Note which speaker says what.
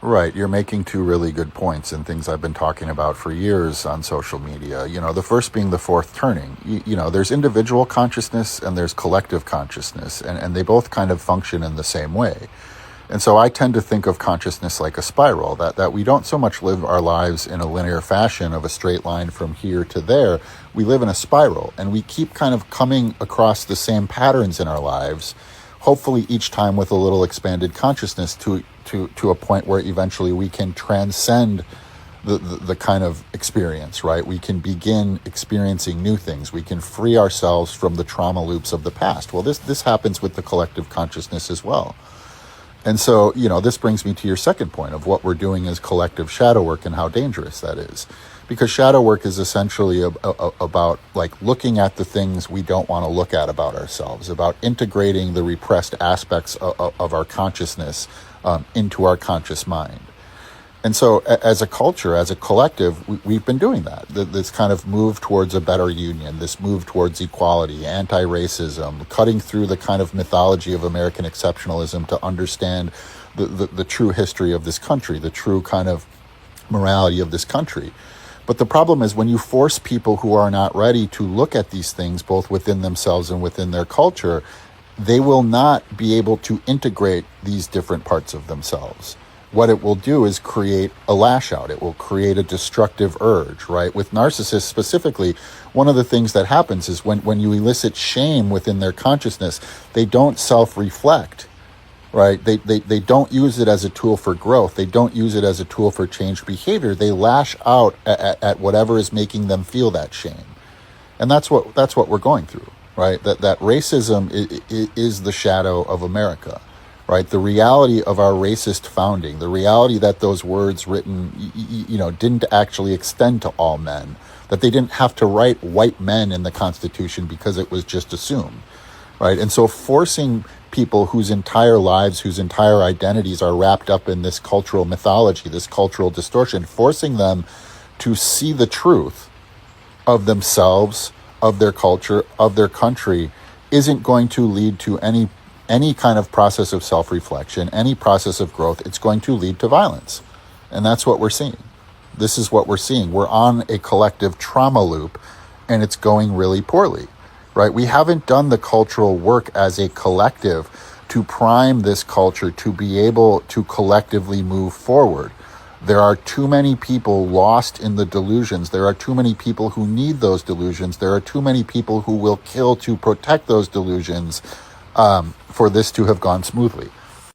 Speaker 1: Right, you're making two really good points and things I've been talking about for years on social media. The first being the fourth turning. There's individual consciousness and there's collective consciousness, and they both kind of function in the same way. And so I tend to think of consciousness like a spiral, that we don't so much live our lives in a linear fashion of a straight line from here to there. We live in a spiral, and we keep kind of coming across the same patterns in our lives, hopefully each time with a little expanded consciousness to a point where eventually we can transcend the kind of experience, right? We can begin experiencing new things. We can free ourselves from the trauma loops of the past. Well, this happens with the collective consciousness as well. And so, this brings me to your second point of what we're doing is collective shadow work and how dangerous that is. Because shadow work is essentially about like looking at the things we don't want to look at about ourselves, about integrating the repressed aspects of our consciousness into our conscious mind. And so as a culture, as a collective, we've been doing that. This kind of move towards a better union, this move towards equality, anti-racism, cutting through the kind of mythology of American exceptionalism to understand the true history of this country, the true kind of morality of this country. But the problem is when you force people who are not ready to look at these things, both within themselves and within their culture, they will not be able to integrate these different parts of themselves. What it will do is create a lash out. It will create a destructive urge, right? With narcissists specifically, one of the things that happens is when you elicit shame within their consciousness, they don't self-reflect, right? They don't use it as a tool for growth. They don't use it as a tool for changed behavior. They lash out at whatever is making them feel that shame. And that's what we're going through, right? That racism is the shadow of America. Right, the reality of our racist founding, the reality that those words written, didn't actually extend to all men, that they didn't have to write white men in the Constitution because it was just assumed, right? And so forcing people whose entire lives, whose entire identities are wrapped up in this cultural mythology, this cultural distortion, forcing them to see the truth of themselves, of their culture, of their country, isn't going to lead to any kind of process of self-reflection, any process of growth. It's going to lead to violence. And that's what we're seeing. This is what we're seeing. We're on a collective trauma loop, and it's going really poorly, right? We haven't done the cultural work as a collective to prime this culture to be able to collectively move forward. There are too many people lost in the delusions. There are too many people who need those delusions. There are too many people who will kill to protect those delusions, for this to have gone smoothly.